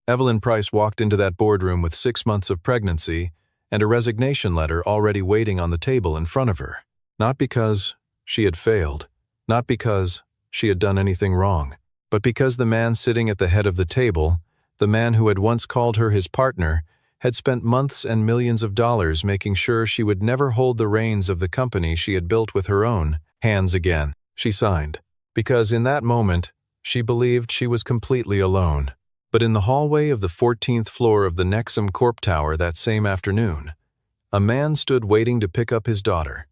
Evelyn Price walked into that boardroom with 6 months of pregnancy and a resignation letter already waiting on the table in front of her. Not because she had failed, not because she had done anything wrong, but because the man sitting at the head of the table, the man who had once called her his partner, had spent months and millions of dollars making sure she would never hold the reins of the company she had built with her own hands again. She signed, because in that moment, she believed she was completely alone. But in the hallway of the 14th floor of the Nexum Corp Tower that same afternoon, a man stood waiting to pick up his daughter.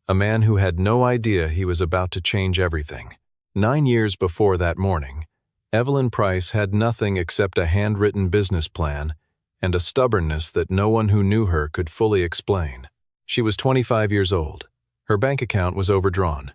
A man who had no idea he was about to change everything. 9 years before that morning, Evelyn Price had nothing except a handwritten business plan and a stubbornness that no one who knew her could fully explain. She was 25 years old. Her bank account was overdrawn.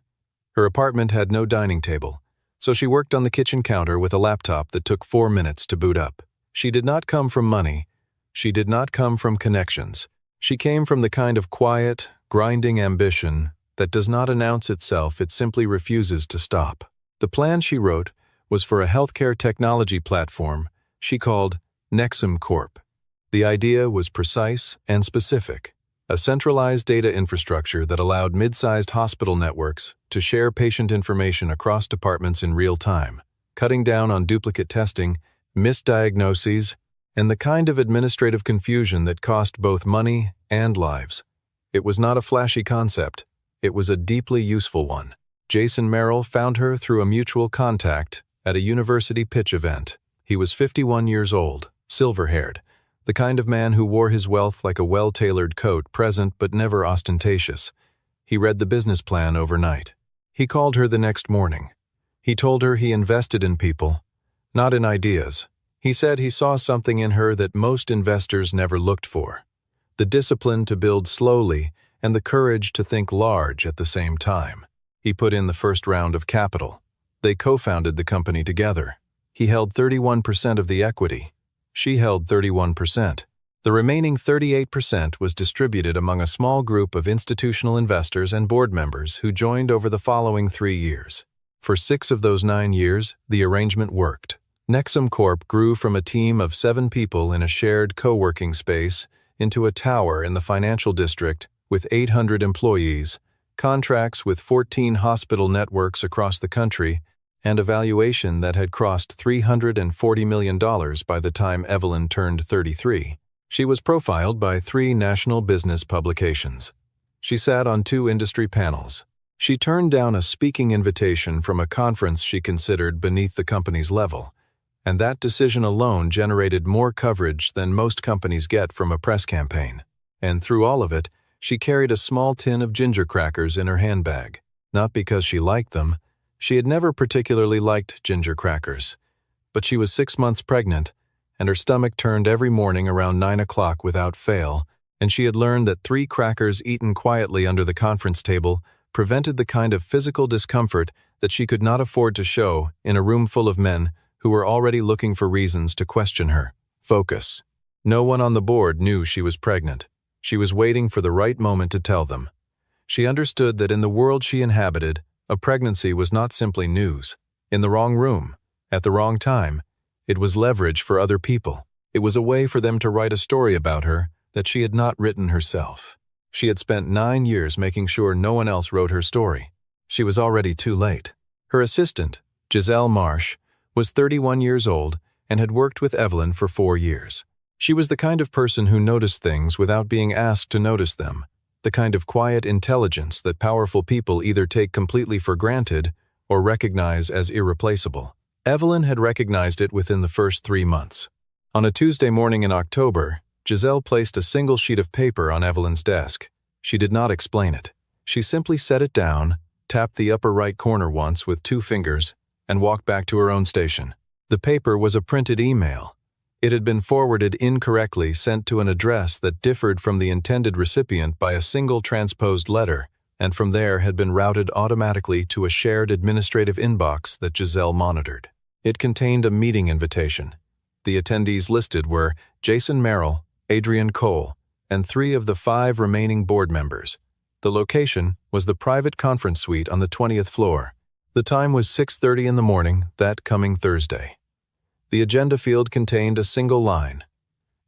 Her apartment had no dining table, so she worked on the kitchen counter with a laptop that took 4 minutes to boot up. She did not come from money. She did not come from connections. She came from the kind of quiet, grinding ambition that does not announce itself, it simply refuses to stop. The plan she wrote was for a healthcare technology platform she called Nexum Corp. The idea was precise and specific, a centralized data infrastructure that allowed mid-sized hospital networks to share patient information across departments in real time, cutting down on duplicate testing, misdiagnoses, and the kind of administrative confusion that cost both money and lives. It was not a flashy concept. It was a deeply useful one. Jason Merrill found her through a mutual contact at a university pitch event. He was 51 years old, silver-haired, the kind of man who wore his wealth like a well-tailored coat, present but never ostentatious. He read the business plan overnight. He called her the next morning. He told her he invested in people, not in ideas. He said he saw something in her that most investors never looked for: the discipline to build slowly and the courage to think large at the same time. He put in the first round of capital. They co-founded the company together. He held 31% of the equity. She held 31%. The remaining 38% was distributed among a small group of institutional investors and board members who joined over the following 3 years. For 6 of those 9 years, the arrangement worked. Nexum Corp grew from a team of 7 people in a shared co-working space into a tower in the financial district with 800 employees, contracts with 14 hospital networks across the country, and a valuation that had crossed $340 million by the time Evelyn turned 33. She was profiled by 3 national business publications. She sat on 2 industry panels. She turned down a speaking invitation from a conference she considered beneath the company's level, and that decision alone generated more coverage than most companies get from a press campaign. And through all of it, she carried a small tin of ginger crackers in her handbag. Not because she liked them. She had never particularly liked ginger crackers. But she was 6 months pregnant, and her stomach turned every morning around 9 o'clock without fail, and she had learned that 3 crackers eaten quietly under the conference table prevented the kind of physical discomfort that she could not afford to show in a room full of men who were already looking for reasons to question her. Focus. No one on the board knew she was pregnant. She was waiting for the right moment to tell them. She understood that in the world she inhabited, a pregnancy was not simply news. In the wrong room, at the wrong time, it was leverage for other people. It was a way for them to write a story about her that she had not written herself. She had spent 9 years making sure no one else wrote her story. She was already too late. Her assistant, Giselle Marsh, was 31 years old and had worked with Evelyn for 4 years. She was the kind of person who noticed things without being asked to notice them, the kind of quiet intelligence that powerful people either take completely for granted or recognize as irreplaceable. Evelyn had recognized it within the first 3 months. On a Tuesday morning in October, Giselle placed a single sheet of paper on Evelyn's desk. She did not explain it. She simply set it down, tapped the upper right corner once with 2 fingers, and walked back to her own station. The paper was a printed email. It had been forwarded incorrectly, sent to an address that differed from the intended recipient by a single transposed letter, and from there had been routed automatically to a shared administrative inbox that Giselle monitored. It contained a meeting invitation. The attendees listed were Jason Merrill, Adrian Cole, and 3 of the 5 remaining board members. The location was the private conference suite on the 20th floor. The time was 6:30 in the morning that coming Thursday. The agenda field contained a single line.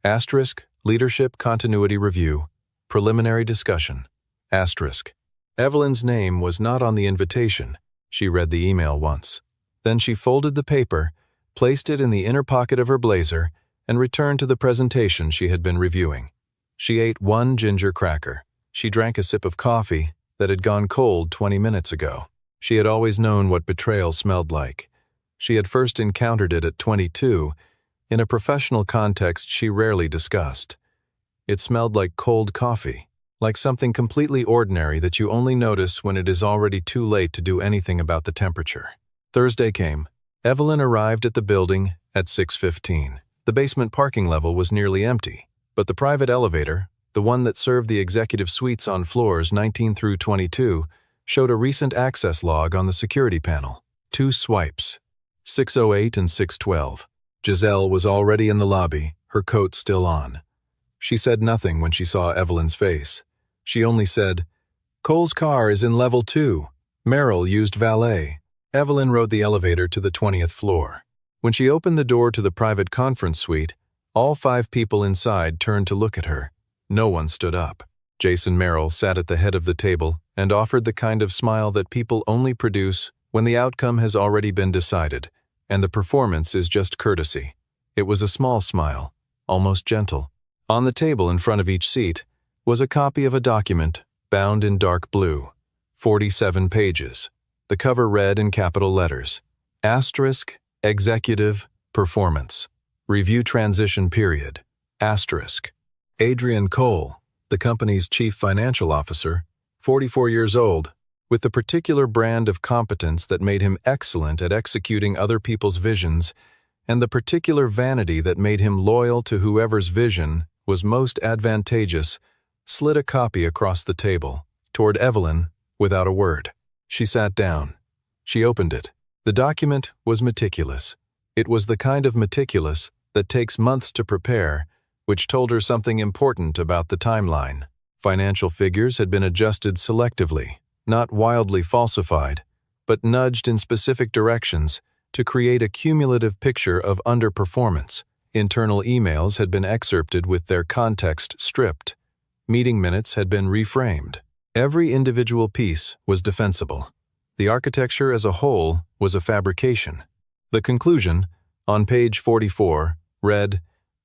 Asterisk, Leadership Continuity Review, Preliminary Discussion. Asterisk. Evelyn's name was not on the invitation. She read the email once. Then she folded the paper, placed it in the inner pocket of her blazer, and returned to the presentation she had been reviewing. She ate one ginger cracker. She drank a sip of coffee that had gone cold 20 minutes ago. She had always known what betrayal smelled like. She had first encountered it at 22. In a professional context she rarely discussed. It smelled like cold coffee, like something completely ordinary that you only notice when it is already too late to do anything about the temperature. Thursday came. Evelyn arrived at the building at 6:15. The basement parking level was nearly empty, but the private elevator, the one that served the executive suites on floors 19 through 22, showed a recent access log on the security panel. 2 swipes. 6:08 and 6:12. Giselle was already in the lobby, her coat still on. She said nothing when she saw Evelyn's face. She only said, "Cole's car is in level 2. Merrill used valet." Evelyn rode the elevator to the 20th floor. When she opened the door to the private conference suite, all 5 people inside turned to look at her. No one stood up. Jason Merrill sat at the head of the table and offered the kind of smile that people only produce when the outcome has already been decided, and the performance is just courtesy. It was a small smile, almost gentle. On the table in front of each seat was a copy of a document bound in dark blue, 47 pages. The cover read in capital letters, Asterisk, Executive, Performance, Review Transition Period, Asterisk. Adrian Cole, the company's chief financial officer, 44 years old, with the particular brand of competence that made him excellent at executing other people's visions, and the particular vanity that made him loyal to whoever's vision was most advantageous, slid a copy across the table, toward Evelyn, without a word. She sat down. She opened it. The document was meticulous. It was the kind of meticulous that takes months to prepare, which told her something important about the timeline. Financial figures had been adjusted selectively, not wildly falsified, but nudged in specific directions to create a cumulative picture of underperformance. Internal emails had been excerpted with their context stripped. Meeting minutes had been reframed. Every individual piece was defensible. The architecture as a whole was a fabrication. The conclusion, on page 44, read,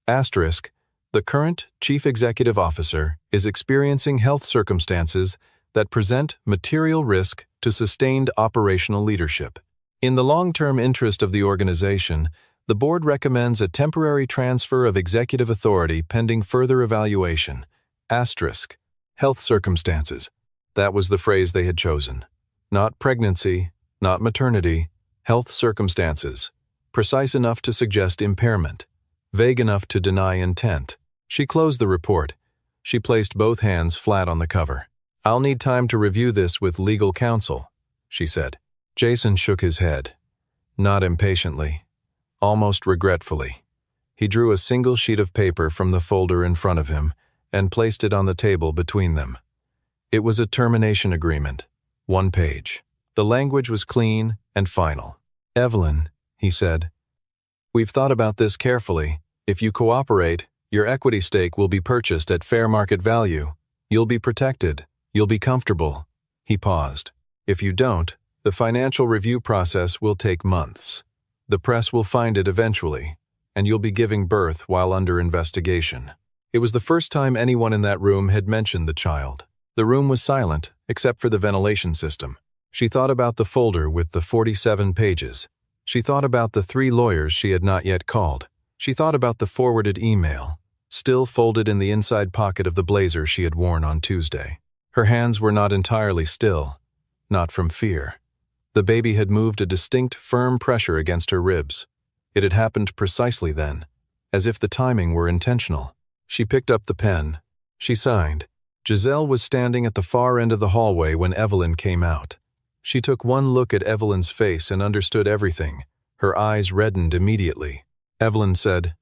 Asterisk, the current Chief Executive Officer is experiencing health circumstances that present material risk to sustained operational leadership. In the long-term interest of the organization, the board recommends a temporary transfer of executive authority pending further evaluation. Asterisk, health circumstances. That was the phrase they had chosen. Not pregnancy, not maternity, health circumstances. Precise enough to suggest impairment. Vague enough to deny intent. She closed the report. She placed both hands flat on the cover. "I'll need time to review this with legal counsel," she said. Jason shook his head. Not impatiently. Almost regretfully. He drew a single sheet of paper from the folder in front of him and placed it on the table between them. It was a termination agreement. 1 page. The language was clean and final. "Evelyn," he said, "we've thought about this carefully. If you cooperate, your equity stake will be purchased at fair market value. You'll be protected. You'll be comfortable." He paused. "If you don't, the financial review process will take months. The press will find it eventually, and you'll be giving birth while under investigation." It was the first time anyone in that room had mentioned the child. The room was silent, except for the ventilation system. She thought about the folder with the 47 pages. She thought about the 3 lawyers she had not yet called. She thought about the forwarded email, still folded in the inside pocket of the blazer she had worn on Tuesday. Her hands were not entirely still, not from fear. The baby had moved a distinct, firm pressure against her ribs. It had happened precisely then, as if the timing were intentional. She picked up the pen. She signed. Giselle was standing at the far end of the hallway when Evelyn came out. She took one look at Evelyn's face and understood everything. Her eyes reddened immediately. Evelyn said,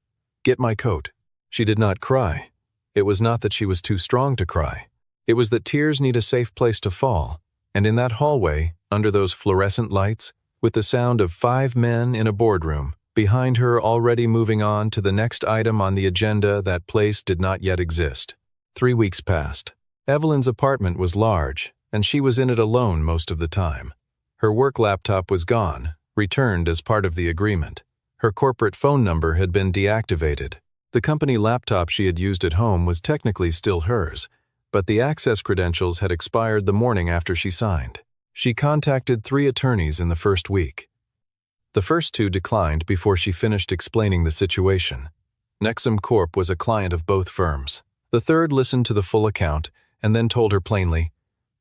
"Get my coat." She did not cry. It was not that she was too strong to cry. It was that tears need a safe place to fall, and in that hallway, under those fluorescent lights, with the sound of 5 men in a boardroom, behind her already moving on to the next item on the agenda. That place did not yet exist. 3 weeks passed. Evelyn's apartment was large, and she was in it alone most of the time. Her work laptop was gone, returned as part of the agreement. Her corporate phone number had been deactivated. The company laptop she had used at home was technically still hers, but the access credentials had expired the morning after she signed. She contacted 3 attorneys in the first week. The first 2 declined before she finished explaining the situation. Nexum Corp was a client of both firms. The third listened to the full account and then told her plainly,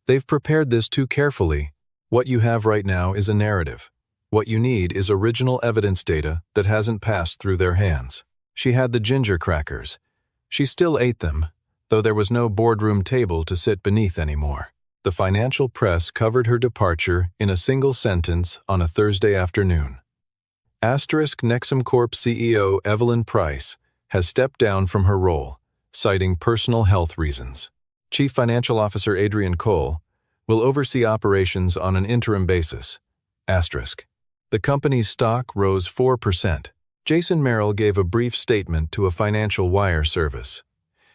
"They've prepared this too carefully. What you have right now is a narrative. What you need is original evidence data that hasn't passed through their hands." She had the ginger crackers. She still ate them, though there was no boardroom table to sit beneath anymore. The financial press covered her departure in a single sentence on a Thursday afternoon. Nexum Corp CEO Evelyn Price has stepped down from her role, citing personal health reasons. Chief Financial Officer Adrian Cole will oversee operations on an interim basis. The company's stock rose 4%. Jason Merrill gave a brief statement to a financial wire service.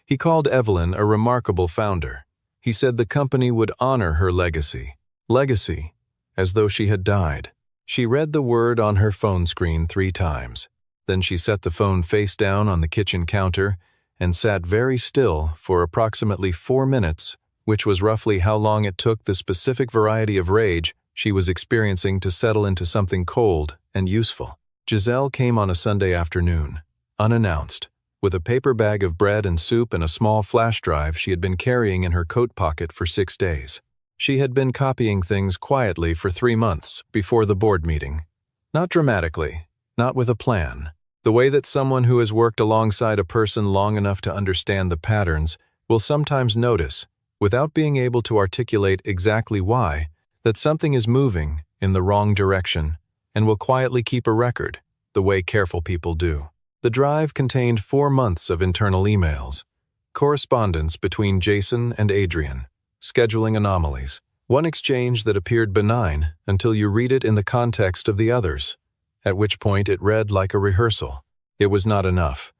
He called Evelyn a remarkable founder. He said the company would honor her legacy. Legacy, as though she had died. She read the word on her phone screen 3 times. Then she set the phone face down on the kitchen counter and sat very still for approximately 4 minutes, which was roughly how long it took the specific variety of rage she was experiencing to settle into something cold and useful. Giselle came on a Sunday afternoon, unannounced, with a paper bag of bread and soup and a small flash drive she had been carrying in her coat pocket for 6 days. She had been copying things quietly for 3 months before the board meeting. Not dramatically, not with a plan. The way that someone who has worked alongside a person long enough to understand the patterns will sometimes notice, without being able to articulate exactly why, that something is moving in the wrong direction, and will quietly keep a record, the way careful people do. The drive contained 4 months of internal emails, correspondence between Jason and Adrian, scheduling anomalies, one exchange that appeared benign until you read it in the context of the others, at which point it read like a rehearsal. It was not enough.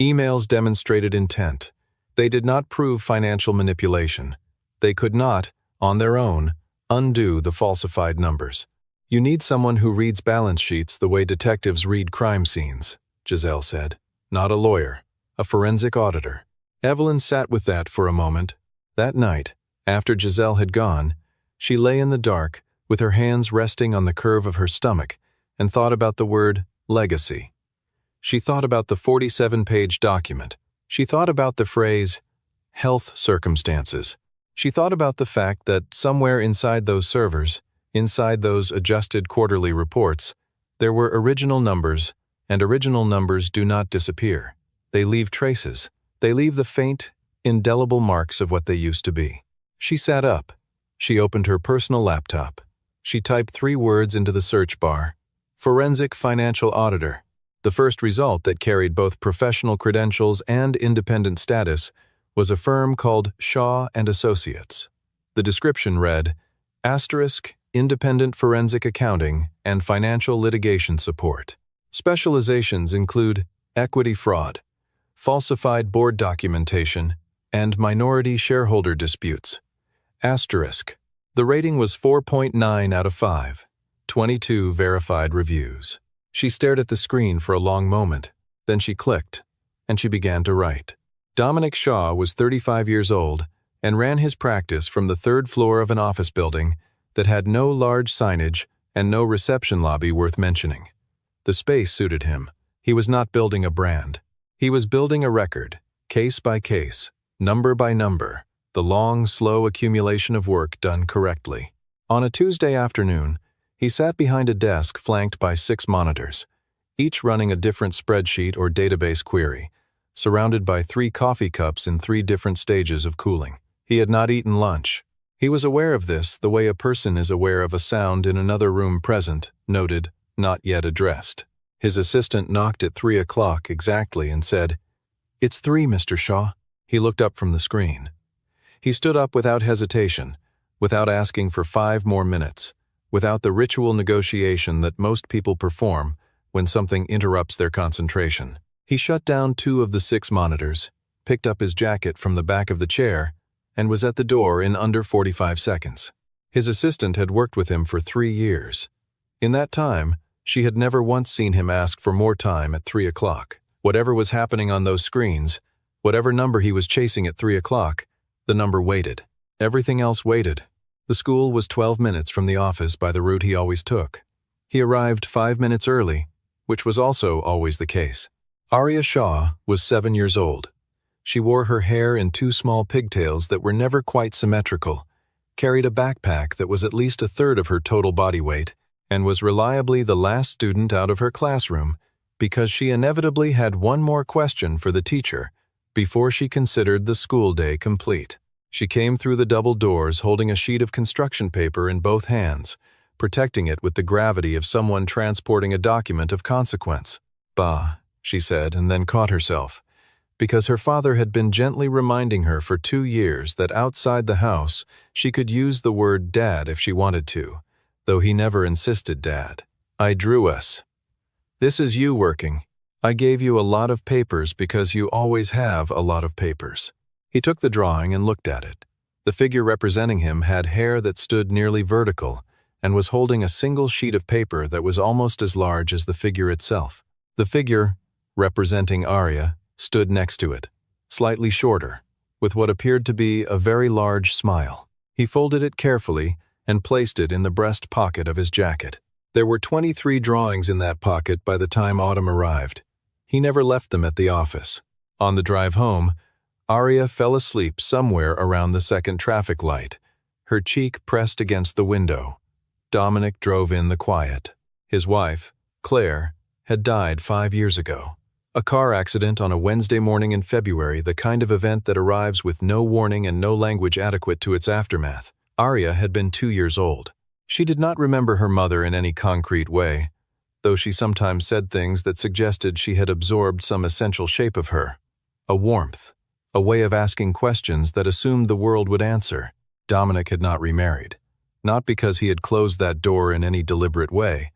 Emails demonstrated intent. They did not prove financial manipulation. They could not, on their own, undo the falsified numbers. "You need someone who reads balance sheets the way detectives read crime scenes," Giselle said. "Not a lawyer, a forensic auditor." Evelyn sat with that for a moment. That night, after Giselle had gone, she lay in the dark, with her hands resting on the curve of her stomach, and thought about the word legacy. She thought about the 47-page document. She thought about the phrase health circumstances. She thought about the fact that somewhere inside those servers, inside those adjusted quarterly reports, there were original numbers, and original numbers do not disappear. They leave traces. They leave the faint, indelible marks of what they used to be. She sat up. She opened her personal laptop. She typed 3 words into the search bar: Forensic Financial Auditor. The first result that carried both professional credentials and independent status was a firm called Shaw & Associates. The description read, Independent Forensic Accounting and Financial Litigation Support. Specializations include equity fraud, falsified board documentation, and minority shareholder disputes. The rating was 4.9 out of 5, 22 verified reviews. She stared at the screen for a long moment, then she clicked, and she began to write. Dominic Shaw was 35 years old and ran his practice from the 3rd floor of an office building that had no large signage and no reception lobby worth mentioning. The space suited him. He was not building a brand. He was building a record, case by case, number by number, the long, slow accumulation of work done correctly. On a Tuesday afternoon, he sat behind a desk flanked by 6 monitors, each running a different spreadsheet or database query, surrounded by 3 coffee cups in 3 different stages of cooling. He had not eaten lunch. He was aware of this the way a person is aware of a sound in another room present, noted, not yet addressed. His assistant knocked at 3 o'clock exactly and said, "It's 3, Mr. Shaw." He looked up from the screen. He stood up without hesitation, without asking for 5 more minutes, without the ritual negotiation that most people perform when something interrupts their concentration. He shut down 2 of the 6 monitors, picked up his jacket from the back of the chair, and was at the door in under 45 seconds. His assistant had worked with him for 3 years. In that time, she had never once seen him ask for more time at 3 o'clock. Whatever was happening on those screens, whatever number he was chasing at 3 o'clock, the number waited. Everything else waited. The school was 12 minutes from the office by the route he always took. He arrived 5 minutes early, which was also always the case. Arya Shaw was 7 years old. She wore her hair in 2 small pigtails that were never quite symmetrical, carried a backpack that was at least a third of her total body weight, and was reliably the last student out of her classroom because she inevitably had one more question for the teacher before she considered the school day complete. She came through the double doors holding a sheet of construction paper in both hands, protecting it with the gravity of someone transporting a document of consequence. "Bah," she said, and then caught herself, because her father had been gently reminding her for 2 years that outside the house she could use the word dad if she wanted to, though he never insisted dad. "I drew us. This is you working. I gave you a lot of papers because you always have a lot of papers." He took the drawing and looked at it. The figure representing him had hair that stood nearly vertical and was holding a single sheet of paper that was almost as large as the figure itself. The figure, representing Arya, stood next to it, slightly shorter, with what appeared to be a very large smile. He folded it carefully and placed it in the breast pocket of his jacket. There were 23 drawings in that pocket by the time autumn arrived. He never left them at the office. On the drive home, Arya fell asleep somewhere around the second traffic light, her cheek pressed against the window. Dominic drove in the quiet. His wife, Claire, had died 5 years ago. A car accident on a Wednesday morning in February, the kind of event that arrives with no warning and no language adequate to its aftermath. Arya had been 2 years old. She did not remember her mother in any concrete way, though she sometimes said things that suggested she had absorbed some essential shape of her. A warmth, a way of asking questions that assumed the world would answer. Dominic had not remarried, not because he had closed that door in any deliberate way,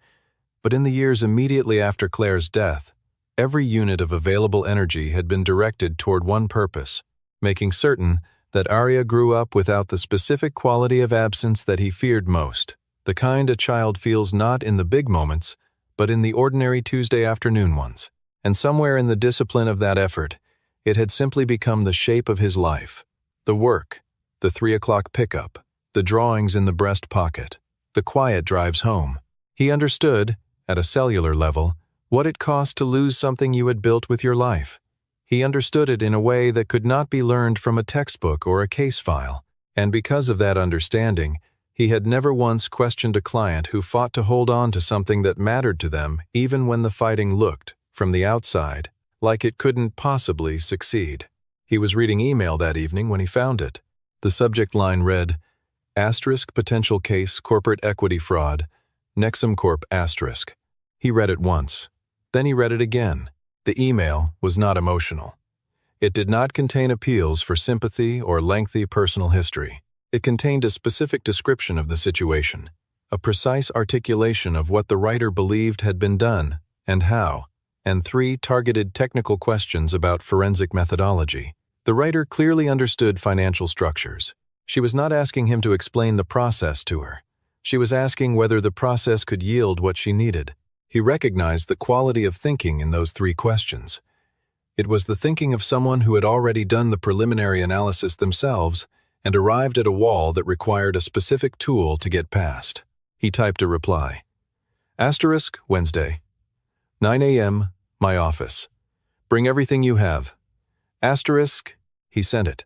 but in the years immediately after Claire's death, every unit of available energy had been directed toward one purpose, making certain that Arya grew up without the specific quality of absence that he feared most, the kind a child feels not in the big moments, but in the ordinary Tuesday afternoon ones. And somewhere in the discipline of that effort, it had simply become the shape of his life. The work, the 3 o'clock pickup, the drawings in the breast pocket, the quiet drives home. He understood, at a cellular level, what it cost to lose something you had built with your life. He understood it in a way that could not be learned from a textbook or a case file, and because of that understanding, he had never once questioned a client who fought to hold on to something that mattered to them even when the fighting looked, from the outside, like it couldn't possibly succeed. He was reading email that evening when he found it. The subject line read, "Asterisk potential case corporate equity fraud, Nexum Corp asterisk." He read it once. Then he read it again. The email was not emotional. It did not contain appeals for sympathy or lengthy personal history. It contained a specific description of the situation, a precise articulation of what the writer believed had been done and how, and 3 targeted technical questions about forensic methodology. The writer clearly understood financial structures. She was not asking him to explain the process to her. She was asking whether the process could yield what she needed. He recognized the quality of thinking in those 3 questions. It was the thinking of someone who had already done the preliminary analysis themselves and arrived at a wall that required a specific tool to get past. He typed a reply. Asterisk, Wednesday. 9 a.m., my office. Bring everything you have. Asterisk, he sent it.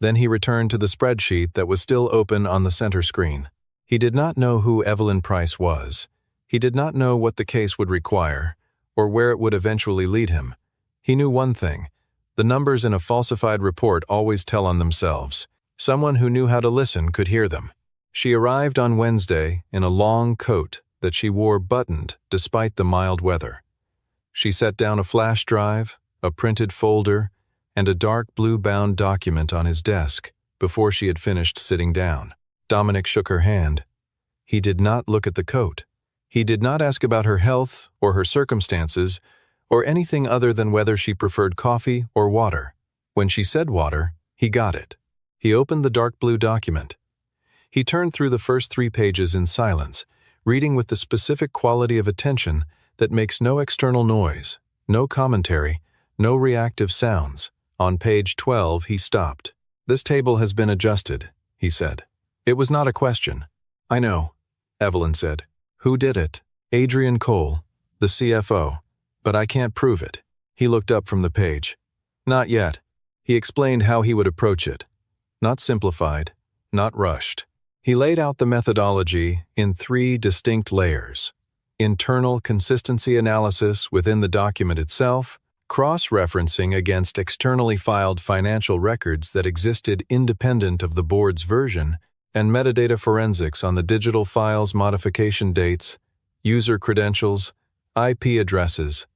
Then he returned to the spreadsheet that was still open on the center screen. He did not know who Evelyn Price was. He did not know what the case would require, or where it would eventually lead him. He knew one thing. The numbers in a falsified report always tell on themselves. Someone who knew how to listen could hear them. She arrived on Wednesday in a long coat that she wore buttoned despite the mild weather. She set down a flash drive, a printed folder, and a dark blue-bound document on his desk before she had finished sitting down. Dominic shook her hand. He did not look at the coat. He did not ask about her health or her circumstances or anything other than whether she preferred coffee or water. When she said water, he got it. He opened the dark blue document. He turned through the first 3 pages in silence, reading with the specific quality of attention that makes no external noise, no commentary, no reactive sounds. On page 12, he stopped. "This table has been adjusted," he said. It was not a question. "I know," Evelyn said. "Who did it?" "Adrian Cole, the CFO. But I can't prove it." He looked up from the page. "Not yet." He explained how he would approach it. Not simplified, not rushed. He laid out the methodology in 3 distinct layers: internal consistency analysis within the document itself, cross-referencing against externally filed financial records that existed independent of the board's version, and metadata forensics on the digital files, modification dates, user credentials, IP addresses.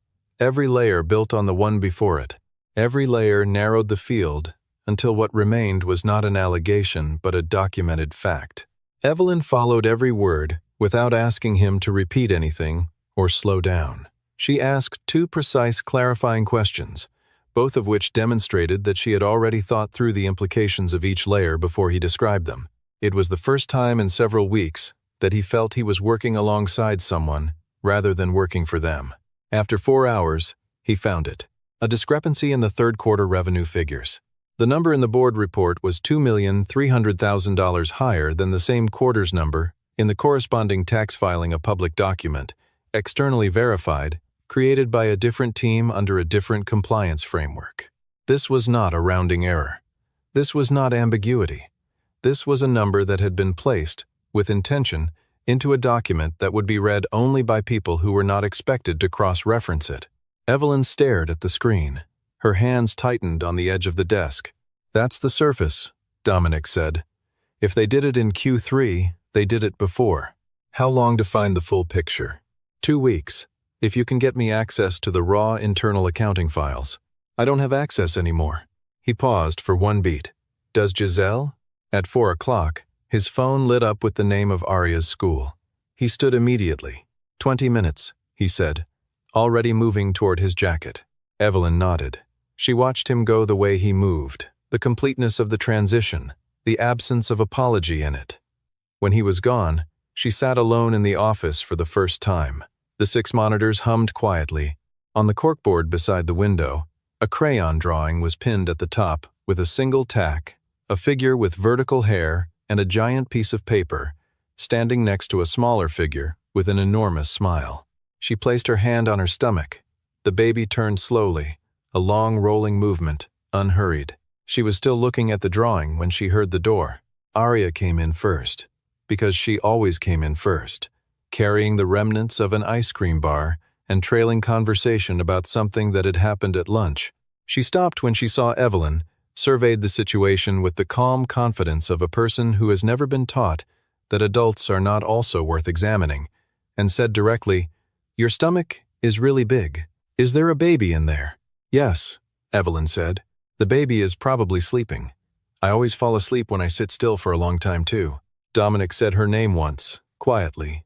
Every layer built on the one before it. Every layer narrowed the field until what remained was not an allegation but a documented fact. Evelyn followed every word without asking him to repeat anything or slow down. She asked 2 precise clarifying questions, both of which demonstrated that she had already thought through the implications of each layer before he described them. It was the first time in several weeks that he felt he was working alongside someone rather than working for them. After 4 hours, he found it. A discrepancy in the third quarter revenue figures. The number in the board report was $2,300,000 higher than the same quarter's number in the corresponding tax filing, a public document, externally verified, created by a different team under a different compliance framework. This was not a rounding error. This was not ambiguity. This was a number that had been placed, with intention, into a document that would be read only by people who were not expected to cross-reference it. Evelyn stared at the screen. Her hands tightened on the edge of the desk. "That's the surface," Dominic said. "If they did it in Q3, they did it before. How long to find the full picture?" 2 weeks, if you can get me access to the raw internal accounting files. "I don't have access anymore." He paused for 1 beat. "Does Giselle?" At 4 o'clock, his phone lit up with the name of Aria's school. He stood immediately. 20 minutes, he said, already moving toward his jacket. Evelyn nodded. She watched him go the way he moved, the completeness of the transition, the absence of apology in it. When he was gone, she sat alone in the office for the first time. The 6 monitors hummed quietly. On the corkboard beside the window, a crayon drawing was pinned at the top with a single tack, a figure with vertical hair and a giant piece of paper, standing next to a smaller figure with an enormous smile. She placed her hand on her stomach. The baby turned slowly, a long rolling movement, unhurried. She was still looking at the drawing when she heard the door. Aria came in first, because she always came in first, carrying the remnants of an ice cream bar and trailing conversation about something that had happened at lunch. She stopped when she saw Evelyn, surveyed the situation with the calm confidence of a person who has never been taught that adults are not also worth examining, and said directly, "Your stomach is really big. Is there a baby in there?" "Yes," Evelyn said. "The baby is probably sleeping. I always fall asleep when I sit still for a long time too." Dominic said her name once, quietly.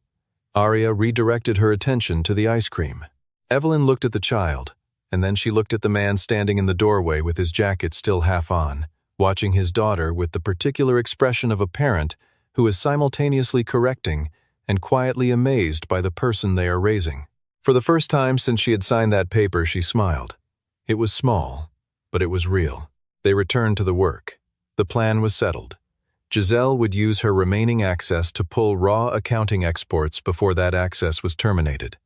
Aria redirected her attention to the ice cream. Evelyn looked at the child, and then she looked at the man standing in the doorway with his jacket still half on, watching his daughter with the particular expression of a parent who is simultaneously correcting and quietly amazed by the person they are raising. For the first time since she had signed that paper, she smiled. It was small, but it was real. They returned to the work. The plan was settled. Giselle would use her remaining access to pull raw accounting exports before that access was terminated.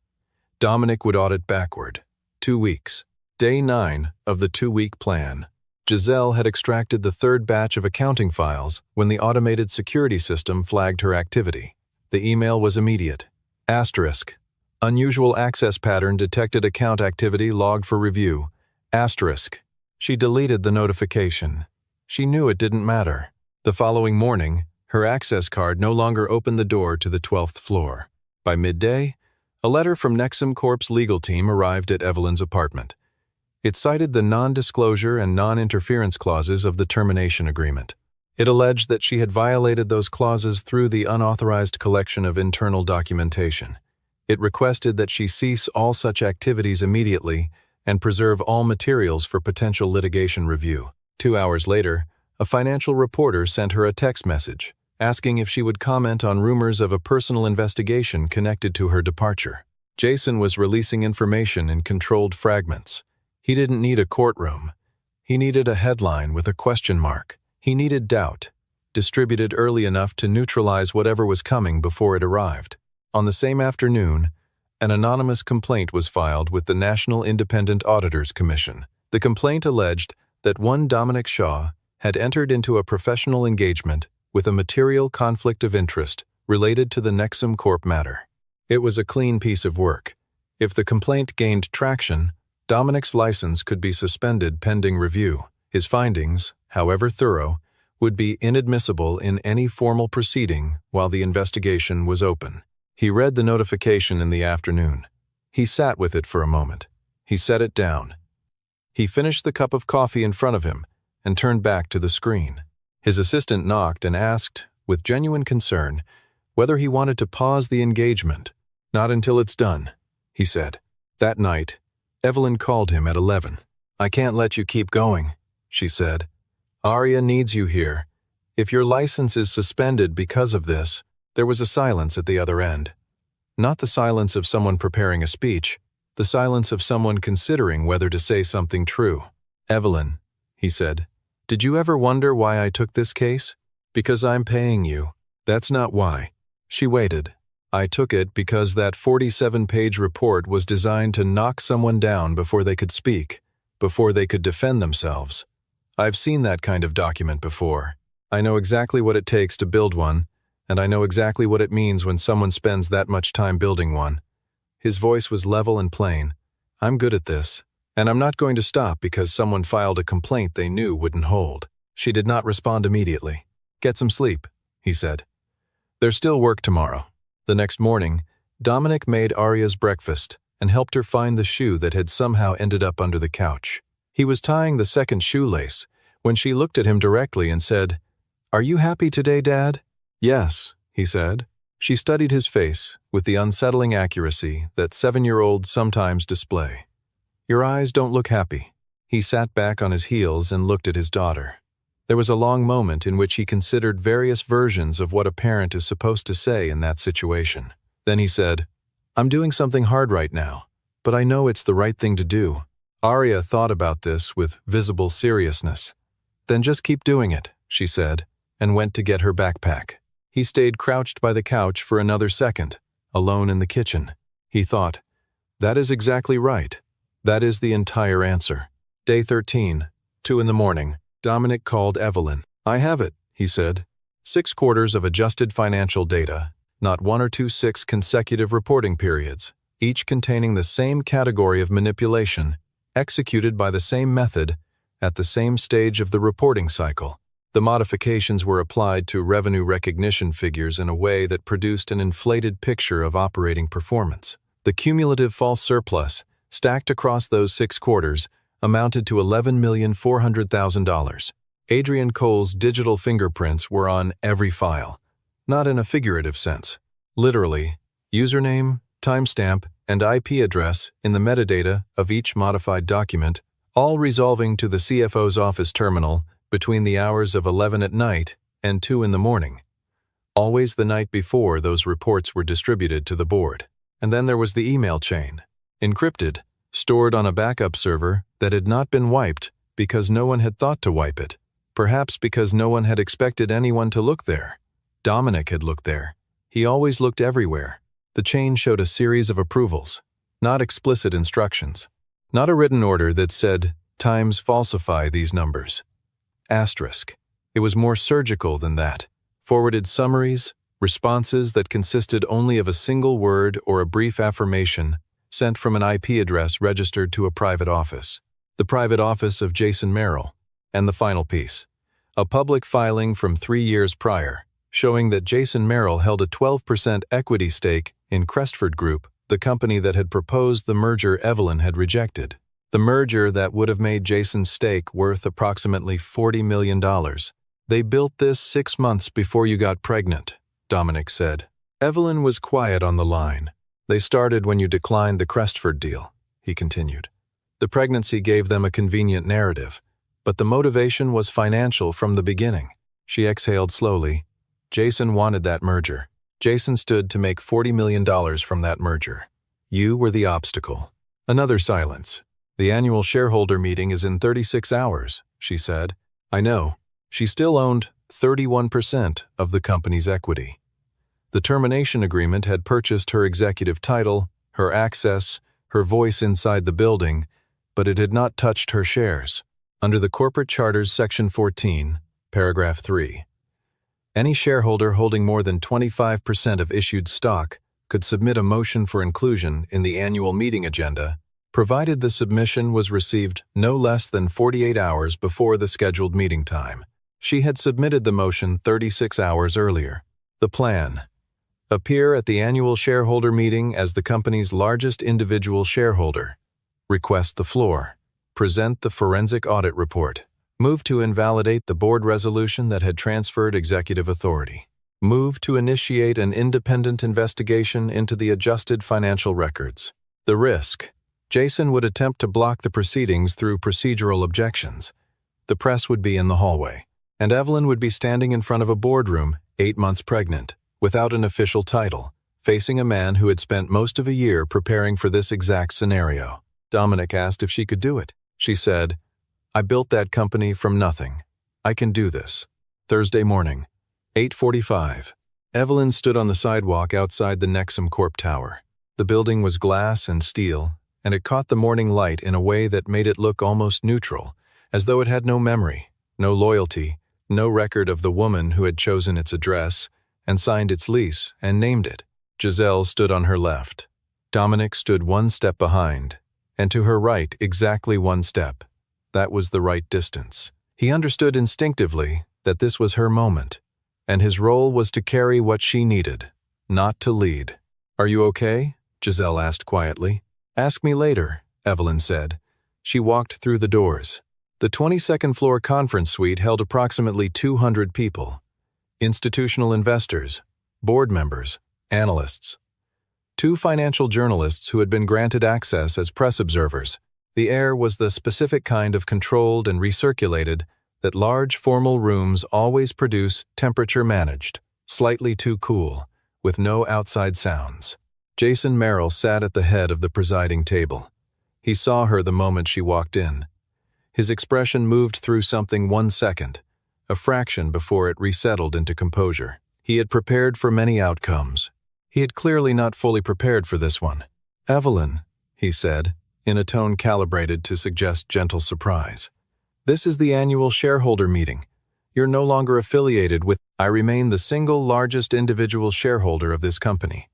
Dominic would audit backward. 2 weeks. Day 9 of the 2-week plan. Giselle had extracted the 3rd batch of accounting files when the automated security system flagged her activity. The email was immediate. Asterisk. Unusual access pattern detected, account activity logged for review. Asterisk. She deleted the notification. She knew it didn't matter. The following morning, her access card no longer opened the door to the 12th floor. By midday, a letter from Nexum Corp's legal team arrived at Evelyn's apartment. It cited the non-disclosure and non-interference clauses of the termination agreement. It alleged that she had violated those clauses through the unauthorized collection of internal documentation. It requested that she cease all such activities immediately and preserve all materials for potential litigation review. 2 hours later, a financial reporter sent her a text message, asking if she would comment on rumors of a personal investigation connected to her departure. Jason was releasing information in controlled fragments. He didn't need a courtroom. He needed a headline with a question mark. He needed doubt, distributed early enough to neutralize whatever was coming before it arrived. On the same afternoon, an anonymous complaint was filed with the National Independent Auditors Commission. The complaint alleged that one Dominic Shaw had entered into a professional engagement with a material conflict of interest related to the Nexum Corp matter. It was a clean piece of work. If the complaint gained traction, Dominic's license could be suspended pending review. His findings, however thorough, would be inadmissible in any formal proceeding while the investigation was open. He read the notification in the afternoon. He sat with it for a moment. He set it down. He finished the cup of coffee in front of him and turned back to the screen. His assistant knocked and asked, with genuine concern, whether he wanted to pause the engagement. "Not until it's done," he said. That night, Evelyn called him at 11. "I can't let you keep going," she said. "Aria needs you here. If your license is suspended because of this." There was a silence at the other end. Not the silence of someone preparing a speech, the silence of someone considering whether to say something true. "Evelyn," he said, "did you ever wonder why I took this case? Because I'm paying you. That's not why." She waited. "I took it because that 47-page report was designed to knock someone down before they could speak, before they could defend themselves. I've seen that kind of document before. I know exactly what it takes to build one, and I know exactly what it means when someone spends that much time building one." His voice was level and plain. "I'm good at this, and I'm not going to stop because someone filed a complaint they knew wouldn't hold." She did not respond immediately. "Get some sleep," he said. "There's still work tomorrow." The next morning, Dominic made Aria's breakfast and helped her find the shoe that had somehow ended up under the couch. He was tying the second shoelace when she looked at him directly and said, "Are you happy today, Dad?" "Yes," he said. She studied his face with the unsettling accuracy that 7-year-olds sometimes display. "Your eyes don't look happy." He sat back on his heels and looked at his daughter. There was a long moment in which he considered various versions of what a parent is supposed to say in that situation. Then he said, "I'm doing something hard right now, but I know it's the right thing to do." Aria thought about this with visible seriousness. "Then just keep doing it," she said, and went to get her backpack. He stayed crouched by the couch for another second, alone in the kitchen. He thought, that is exactly right. That is the entire answer. Day 13, 2 in the morning. Dominic called Evelyn. "I have it," he said. 6 quarters of adjusted financial data, not 1 or 2 6 consecutive reporting periods, each containing the same category of manipulation, executed by the same method, at the same stage of the reporting cycle. The modifications were applied to revenue recognition figures in a way that produced an inflated picture of operating performance. The cumulative false surplus, stacked across those 6 quarters, amounted to $11,400,000. Adrian Cole's digital fingerprints were on every file, not in a figurative sense. Literally, username, timestamp, and IP address in the metadata of each modified document, all resolving to the CFO's office terminal between the hours of 11 at night and 2 in the morning. Always the night before those reports were distributed to the board. And then there was the email chain, encrypted, stored on a backup server that had not been wiped because no one had thought to wipe it, perhaps because no one had expected anyone to look there. Dominic had looked there. He always looked everywhere. The chain showed a series of approvals, not explicit instructions, not a written order that said, "Times falsify these numbers." Asterisk. It was more surgical than that. Forwarded summaries, responses that consisted only of a single word or a brief affirmation sent from an IP address registered to a private office. The private office of Jason Merrill. And the final piece. A public filing from 3 years prior, showing that Jason Merrill held a 12% equity stake in Crestford Group, the company that had proposed the merger Evelyn had rejected. The merger that would have made Jason's stake worth approximately $40 million. "They built this 6 months before you got pregnant," Dominic said. Evelyn was quiet on the line. They started when you declined the Crestford deal, he continued. The pregnancy gave them a convenient narrative, but the motivation was financial from the beginning. She exhaled slowly. Jason wanted that merger. Jason stood to make $40 million from that merger. You were the obstacle. Another silence. The annual shareholder meeting is in 36 hours, she said. I know. She still owned 31% of the company's equity. The termination agreement had purchased her executive title, her access, her voice inside the building, but it had not touched her shares. Under the Corporate Charter's Section 14, Paragraph 3, any shareholder holding more than 25% of issued stock could submit a motion for inclusion in the annual meeting agenda, provided the submission was received no less than 48 hours before the scheduled meeting time. She had submitted the motion 36 hours earlier. The plan: appear at the annual shareholder meeting as the company's largest individual shareholder. Request the floor. Present the forensic audit report. Move to invalidate the board resolution that had transferred executive authority. Move to initiate an independent investigation into the adjusted financial records. The risk: Jason would attempt to block the proceedings through procedural objections. The press would be in the hallway, and Evelyn would be standing in front of a boardroom, 8 months pregnant, without an official title, facing a man who had spent most of a year preparing for this exact scenario. Dominic asked if she could do it. She said, I built that company from nothing. I can do this. Thursday morning, 8:45. Evelyn stood on the sidewalk outside the Nexum Corp Tower. The building was glass and steel, and it caught the morning light in a way that made it look almost neutral, as though it had no memory, no loyalty, no record of the woman who had chosen its address and signed its lease and named it. Giselle stood on her left. Dominic stood one step behind, and to her right exactly one step. That was the right distance. He understood instinctively that this was her moment, and his role was to carry what she needed, not to lead. Are you okay? Giselle asked quietly. Ask me later, Evelyn said. She walked through the doors. The 22nd floor conference suite held approximately 200 people. Institutional investors, board members, analysts. 2 financial journalists who had been granted access as press observers. The air was the specific kind of controlled and recirculated that large formal rooms always produce temperature-managed, slightly too cool, with no outside sounds. Jason Merrill sat at the head of the presiding table. He saw her the moment she walked in. His expression moved through something 1 second, a fraction before it resettled into composure. He had prepared for many outcomes. He had clearly not fully prepared for this one. Evelyn, he said, in a tone calibrated to suggest gentle surprise. This is the annual shareholder meeting. You're no longer affiliated with. I remain the single largest individual shareholder of this company.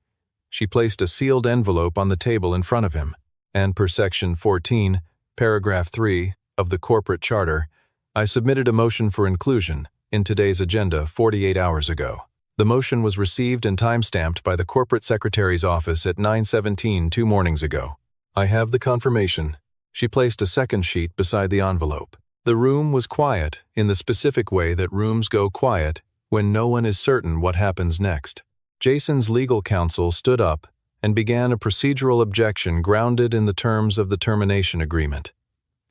She placed a sealed envelope on the table in front of him, and per Section 14, Paragraph 3 of the Corporate Charter, I submitted a motion for inclusion in today's agenda 48 hours ago. The motion was received and time-stamped by the Corporate Secretary's office at 9:17 2 mornings ago. I have the confirmation. She placed a second sheet beside the envelope. The room was quiet in the specific way that rooms go quiet when no one is certain what happens next. Jason's legal counsel stood up and began a procedural objection grounded in the terms of the termination agreement.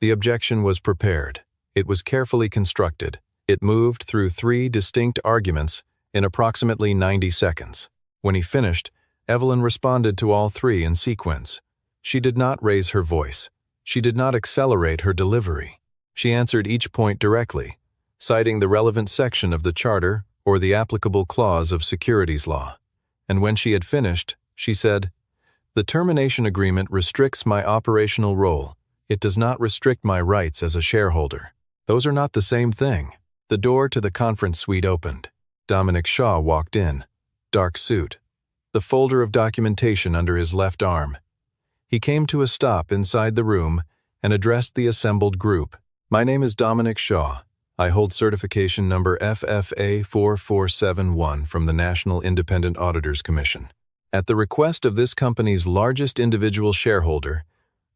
The objection was prepared. It was carefully constructed. It moved through 3 distinct arguments in approximately 90 seconds. When he finished, Evelyn responded to all 3 in sequence. She did not raise her voice. She did not accelerate her delivery. She answered each point directly, citing the relevant section of the Charter or the applicable clause of securities law. And when she had finished, she said, "The termination agreement restricts my operational role. It does not restrict my rights as a shareholder. Those are not the same thing." The door to the conference suite opened. Dominic Shaw walked in, dark suit, the folder of documentation under his left arm. He came to a stop inside the room and addressed the assembled group. "My name is Dominic Shaw. I hold certification number FFA 4471 from the National Independent Auditors Commission. At the request of this company's largest individual shareholder,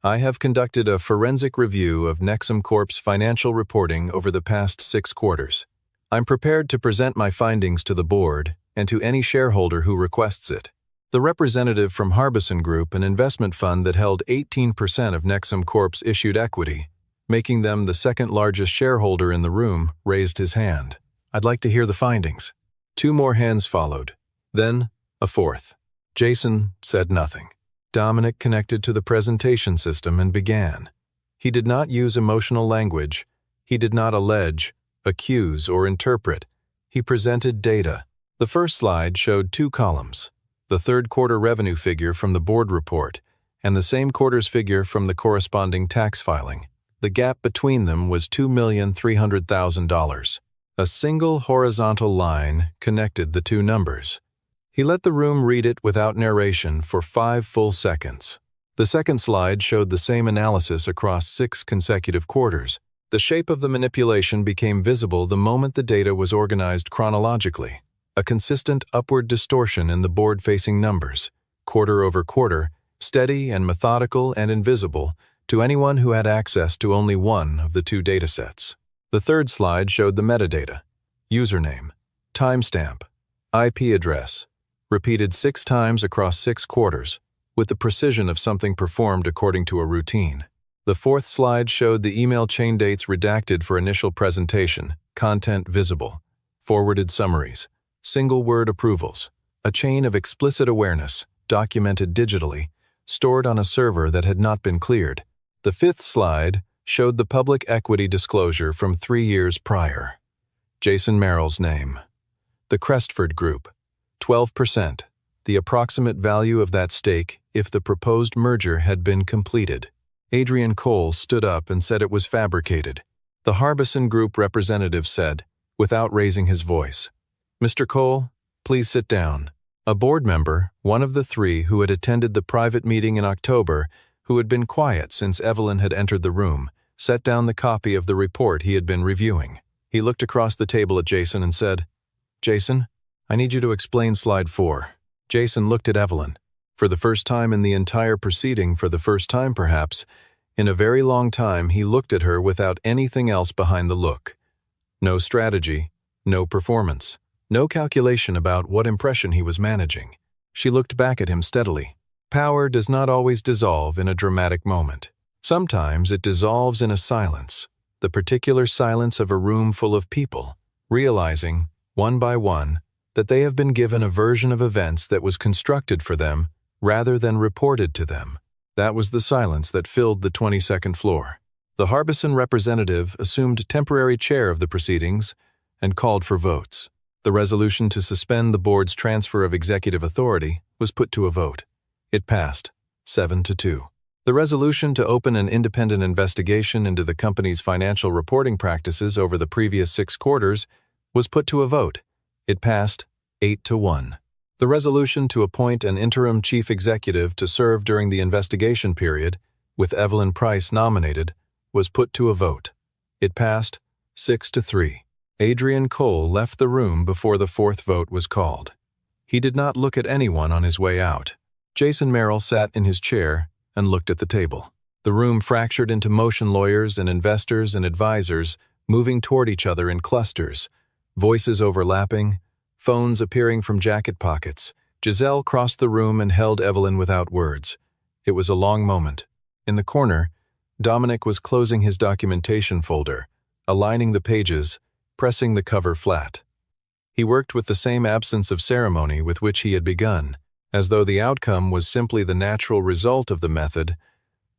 I have conducted a forensic review of Nexum Corp's financial reporting over the past 6 quarters. I'm prepared to present my findings to the board and to any shareholder who requests it. The representative from Harbison Group, an investment fund that held 18% of Nexum Corp's issued equity, making them the second-largest shareholder in the room, raised his hand. "I'd like to hear the findings." 2 more hands followed. Then, a fourth. Jason said nothing. Dominic connected to the presentation system and began. He did not use emotional language. He did not allege, accuse, or interpret. He presented data. The first slide showed 2 columns: the third quarter revenue figure from the board report and the same quarter's figure from the corresponding tax filing. The gap between them was $2,300,000. A single horizontal line connected the 2 numbers. He let the room read it without narration for 5 full seconds. The second slide showed the same analysis across 6 consecutive quarters. The shape of the manipulation became visible the moment the data was organized chronologically. A consistent upward distortion in the board-facing numbers, quarter over quarter, steady and methodical and invisible to anyone who had access to only one of the 2 datasets. The third slide showed the metadata: username, timestamp, IP address, repeated 6 times across 6 quarters, with the precision of something performed according to a routine. The fourth slide showed the email chain dates redacted for initial presentation, content visible, forwarded summaries, single-word approvals, a chain of explicit awareness, documented digitally, stored on a server that had not been cleared. The fifth slide showed the public equity disclosure from 3 years prior. Jason Merrill's name. The Crestford Group, 12%, the approximate value of that stake if the proposed merger had been completed. Adrian Cole stood up and said it was fabricated. The Harbison Group representative said, without raising his voice, "Mr. Cole, please sit down." A board member, one of the 3 who had attended the private meeting in October, who had been quiet since Evelyn had entered the room, set down the copy of the report he had been reviewing. He looked across the table at Jason and said, "Jason, I need you to explain slide 4. Jason looked at Evelyn. For the first time in the entire proceeding, for the first time perhaps, in a very long time, he looked at her without anything else behind the look. No strategy, no performance, no calculation about what impression he was managing. She looked back at him steadily. Power does not always dissolve in a dramatic moment. Sometimes it dissolves in a silence, the particular silence of a room full of people, realizing, one by one, that they have been given a version of events that was constructed for them rather than reported to them. That was the silence that filled the 22nd floor. The Harbison representative assumed temporary chair of the proceedings and called for votes. The resolution to suspend the board's transfer of executive authority was put to a vote. It passed, 7-2. The resolution to open an independent investigation into the company's financial reporting practices over the previous 6 quarters was put to a vote. It passed, 8-1. The resolution to appoint an interim chief executive to serve during the investigation period, with Evelyn Price nominated, was put to a vote. It passed, 6-3. Adrian Cole left the room before the 4th vote was called. He did not look at anyone on his way out. Jason Merrill sat in his chair and looked at the table. The room fractured into motion, lawyers and investors and advisors moving toward each other in clusters, voices overlapping, phones appearing from jacket pockets. Giselle crossed the room and held Evelyn without words. It was a long moment. In the corner, Dominic was closing his documentation folder, aligning the pages, pressing the cover flat. He worked with the same absence of ceremony with which he had begun, as though the outcome was simply the natural result of the method,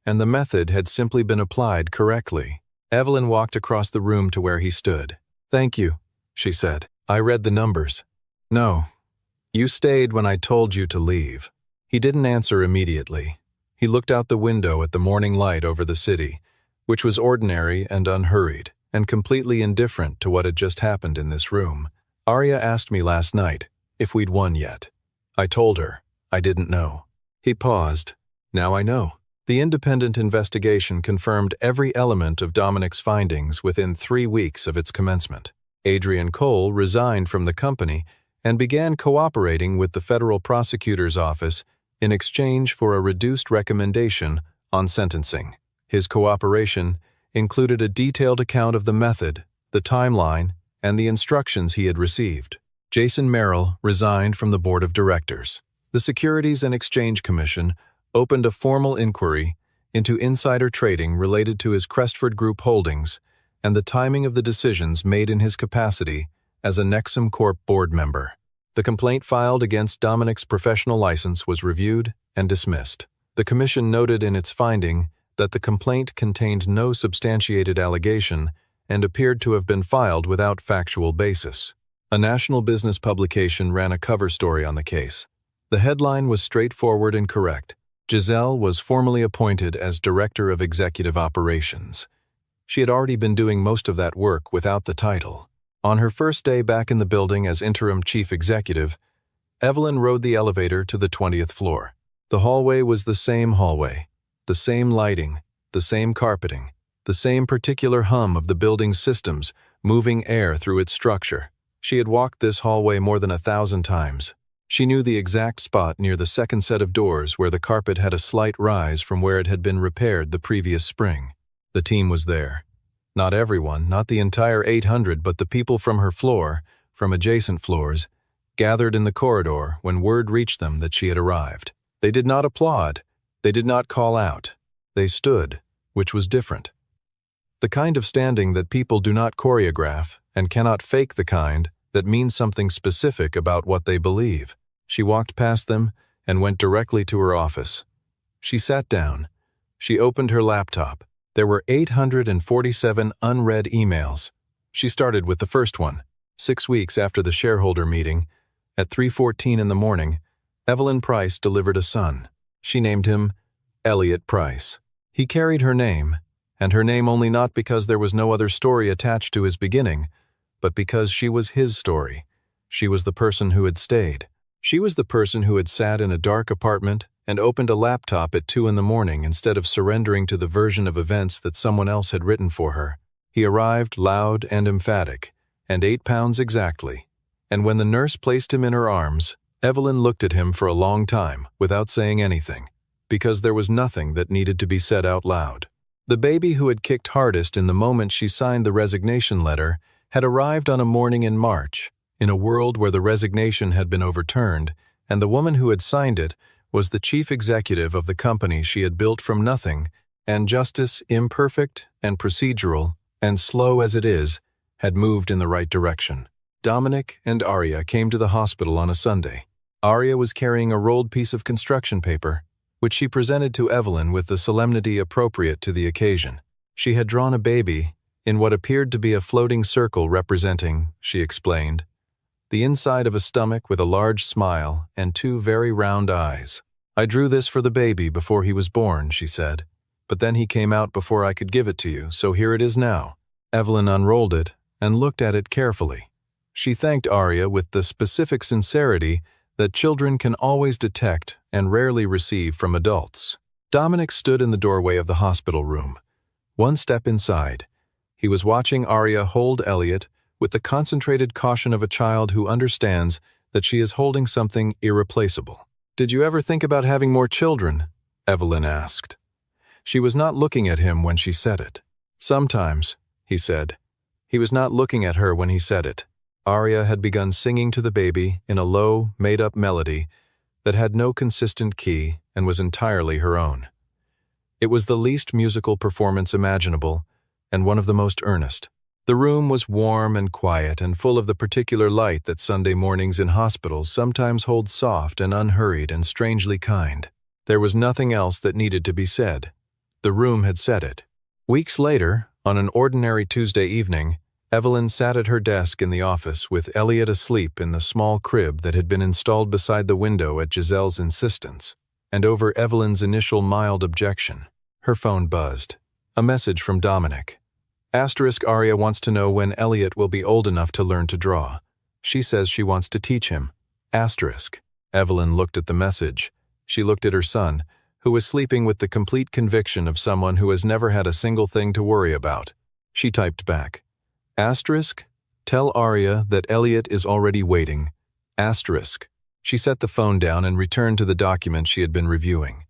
and the method had simply been applied correctly. Evelyn walked across the room to where he stood. "Thank you," she said. "I read the numbers." "No. You stayed when I told you to leave." He didn't answer immediately. He looked out the window at the morning light over the city, which was ordinary and unhurried, and completely indifferent to what had just happened in this room. "Arya asked me last night if we'd won yet. I told her I didn't know." He paused. "Now I know." The independent investigation confirmed every element of Dominic's findings within 3 weeks of its commencement. Adrian Cole resigned from the company and began cooperating with the federal prosecutor's office in exchange for a reduced recommendation on sentencing. His cooperation included a detailed account of the method, the timeline, and the instructions he had received. Jason Merrill resigned from the board of directors. The Securities and Exchange Commission opened a formal inquiry into insider trading related to his Crestford Group holdings and the timing of the decisions made in his capacity as a Nexum Corp board member. The complaint filed against Dominic's professional license was reviewed and dismissed. The commission noted in its finding that the complaint contained no substantiated allegation and appeared to have been filed without factual basis. A national business publication ran a cover story on the case. The headline was straightforward and correct. Giselle was formally appointed as Director of Executive Operations. She had already been doing most of that work without the title. On her first day back in the building as interim chief executive, Evelyn rode the elevator to the 20th floor. The hallway was the same hallway, the same lighting, the same carpeting, the same particular hum of the building's systems moving air through its structure. She had walked this hallway more than 1,000 times. She knew the exact spot near the second set of doors where the carpet had a slight rise from where it had been repaired the previous spring. The team was there. Not everyone, not the entire 800, but the people from her floor, from adjacent floors, gathered in the corridor when word reached them that she had arrived. They did not applaud. They did not call out. They stood, which was different. The kind of standing that people do not choreograph and cannot fake, the kind that means something specific about what they believe. She walked past them and went directly to her office. She sat down. She opened her laptop. There were 847 unread emails. She started with the first one. 6 weeks after the shareholder meeting, at 3:14 in the morning, Evelyn Price delivered a son. She named him Elliot Price. He carried her name, and her name only not because there was no other story attached to his beginning, but because she was his story. She was the person who had stayed. She was the person who had sat in a dark apartment and opened a laptop at 2 in the morning instead of surrendering to the version of events that someone else had written for her. He arrived loud and emphatic, and 8 pounds exactly. And when the nurse placed him in her arms, Evelyn looked at him for a long time without saying anything, because there was nothing that needed to be said out loud. The baby who had kicked hardest in the moment she signed the resignation letter had arrived on a morning in March, in a world where the resignation had been overturned, and the woman who had signed it was the chief executive of the company she had built from nothing, and justice, imperfect and procedural, and slow as it is, had moved in the right direction. Dominic and Aria came to the hospital on a Sunday. Aria was carrying a rolled piece of construction paper, which she presented to Evelyn with the solemnity appropriate to the occasion. She had drawn a baby in what appeared to be a floating circle representing, she explained, the inside of a stomach with a large smile and 2 very round eyes. "I drew this for the baby before he was born," she said, "but then he came out before I could give it to you, so here it is now." Evelyn unrolled it and looked at it carefully. She thanked Aria with the specific sincerity that children can always detect and rarely receive from adults. Dominic stood in the doorway of the hospital room. One step inside, he was watching Aria hold Elliot with the concentrated caution of a child who understands that she is holding something irreplaceable. "Did you ever think about having more children?" Evelyn asked. She was not looking at him when she said it. "Sometimes," he said. He was not looking at her when he said it. Aria had begun singing to the baby in a low, made-up melody that had no consistent key and was entirely her own. It was the least musical performance imaginable and one of the most earnest. The room was warm and quiet and full of the particular light that Sunday mornings in hospitals sometimes hold soft and unhurried and strangely kind. There was nothing else that needed to be said. The room had said it. Weeks later, on an ordinary Tuesday evening, Evelyn sat at her desk in the office with Elliot asleep in the small crib that had been installed beside the window at Giselle's insistence, and over Evelyn's initial mild objection. Her phone buzzed. A message from Dominic. Aria wants to know when Elliot will be old enough to learn to draw. She says she wants to teach him. Evelyn looked at the message. She looked at her son, who was sleeping with the complete conviction of someone who has never had a single thing to worry about. She typed back. Tell Aria that Elliot is already waiting. She set the phone down and returned to the document she had been reviewing.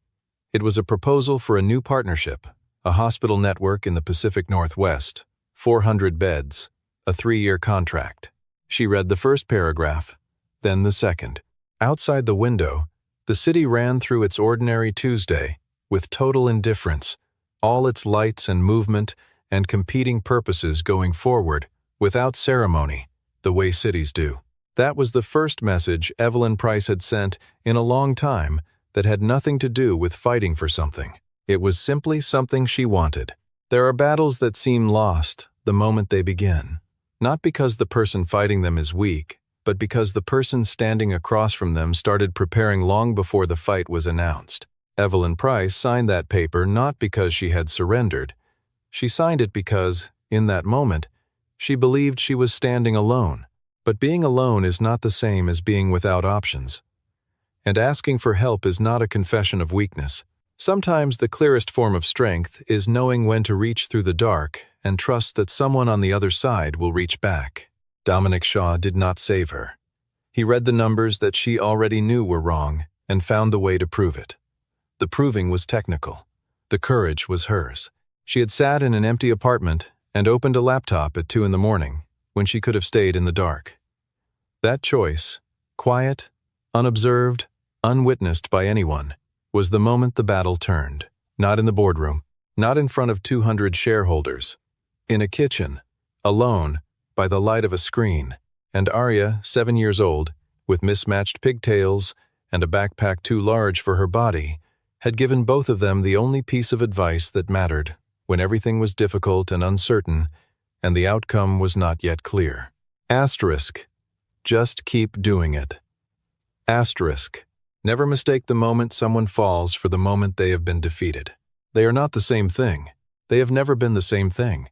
It was a proposal for a new partnership, a hospital network in the Pacific Northwest, 400 beds, a 3-year contract. She read the first paragraph, then the second. Outside the window, The city ran through its ordinary Tuesday with total indifference, all its lights and movement and competing purposes going forward without ceremony, the way cities do. That was the first message Evelyn Price had sent in a long time that had nothing to do with fighting for something. It was simply something she wanted. There are battles that seem lost the moment they begin, not because the person fighting them is weak, but because the person standing across from them started preparing long before the fight was announced. Evelyn Price signed that paper not because she had surrendered. She signed it because, in that moment, she believed she was standing alone. But being alone is not the same as being without options. And asking for help is not a confession of weakness. Sometimes the clearest form of strength is knowing when to reach through the dark and trust that someone on the other side will reach back. Dominic Shaw did not save her. He read the numbers that she already knew were wrong and found the way to prove it. The proving was technical. The courage was hers. She had sat in an empty apartment and opened a laptop at 2 a.m. when she could have stayed in the dark. That choice, quiet, unobserved, unwitnessed by anyone, was the moment the battle turned. Not in the boardroom, not in front of 200 shareholders. In a kitchen, alone, by the light of a screen, and Arya, 7 years old, with mismatched pigtails and a backpack too large for her body, had given both of them the only piece of advice that mattered when everything was difficult and uncertain and the outcome was not yet clear. Asterisk. Just keep doing it. Asterisk. Never mistake the moment someone falls for the moment they have been defeated. They are not the same thing. They have never been the same thing.